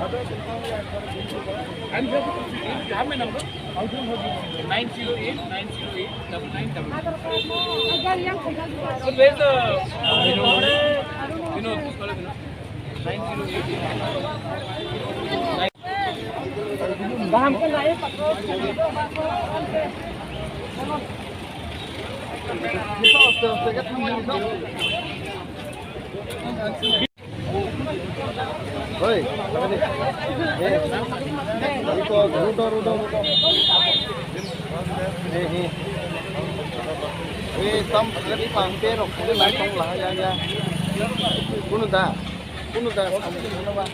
I'm here to see. You have my number? 908 908 9999. So where's the Vinod? This fellow Vinod. 908. Baham ko na Oi, tâm cái phòng kia rồi cái lại không lại ra ra. Bunu ta, không nó ba.